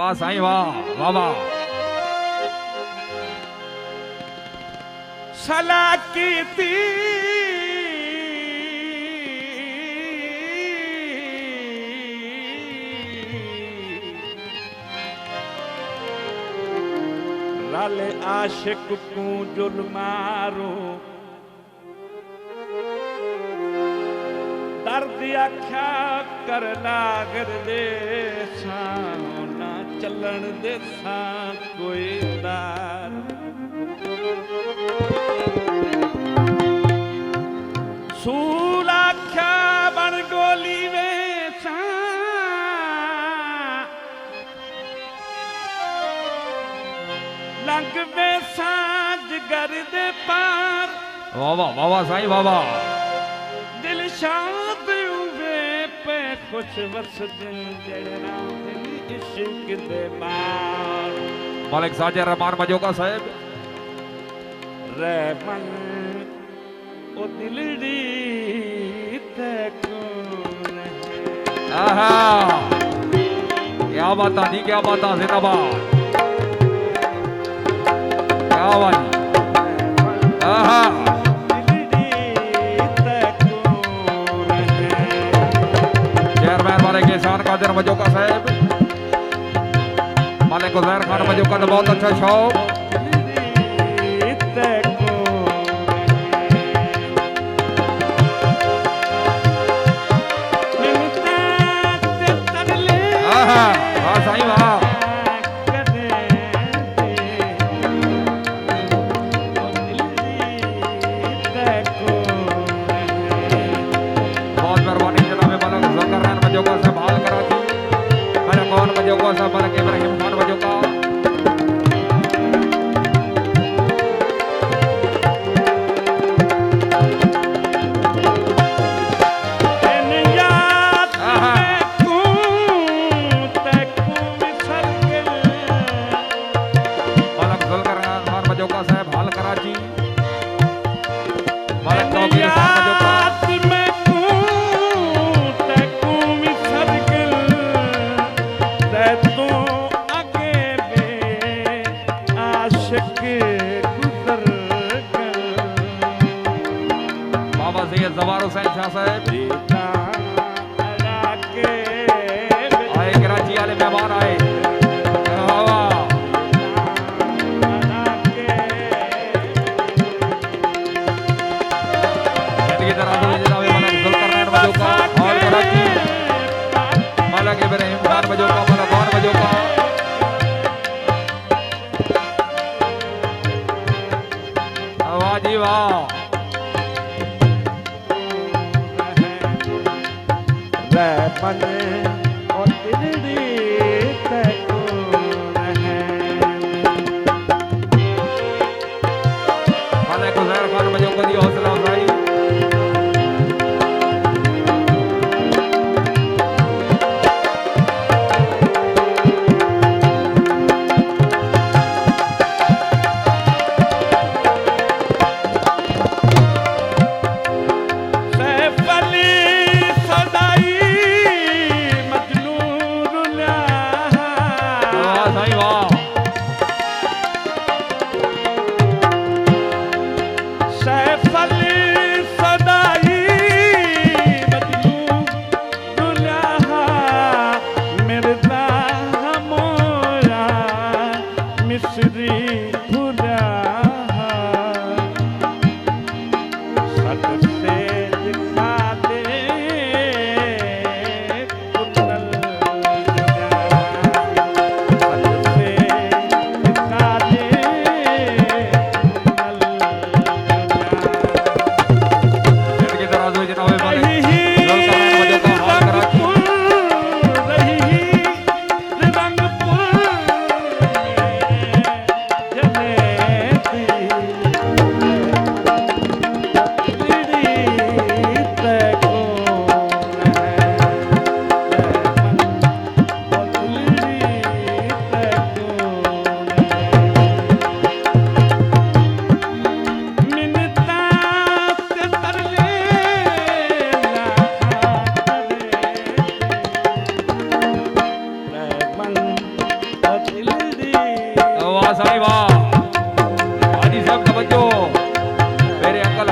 वाह साईं वाह वाह वाह। सलाह की थी रल आशिक को जुल मारो दर्द आख्या कर लागर दे ना चलन दे सा कोई दार सूल आख्या बन गोली वे सा लंग वे सांझ घर दे पार वाह वाह वाह वाह साईं वाह वाह। दिल शाद हुए पे खुश वर्ष दिन जड़ना दिल इश्क दे मार मालिक साजे रहमान मजोका साहब रहमान ओ दिलड़ी ते कौन है आहा क्या बात दी क्या बात जिंदाबाद क्या बात आहा चेयरमैन मालिक एहसान कादिर मजोका साहब मालिक उजैर खान मजोका का बहुत अच्छा शौक वाह साईं वाह। बहुत मेहरबानी जनाब मालिक ज़कर रहमान मजोका साहब हाल कराची मालिक कौन मजोका साहब मालिक इब्राहिम खान मजोका जवार हुसैन शाह साहब आए कराची वाले मेहमान आए मालिक इब्राहिम खान मजोका मालिक कौन मजोका वाह जी वाह। रहमान और दिलड़ी ते कौन है मालिक उजैर खान मजोका दी हौसला अफजाई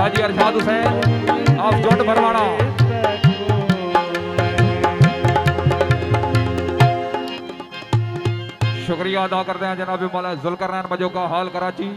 हाजी अरशाद हुसैन ऑफ जोट भरवाड़ा। शुक्रिया अदा करते हैं जनाब मौलाना जुल्करनैन बजोका हाल कराची।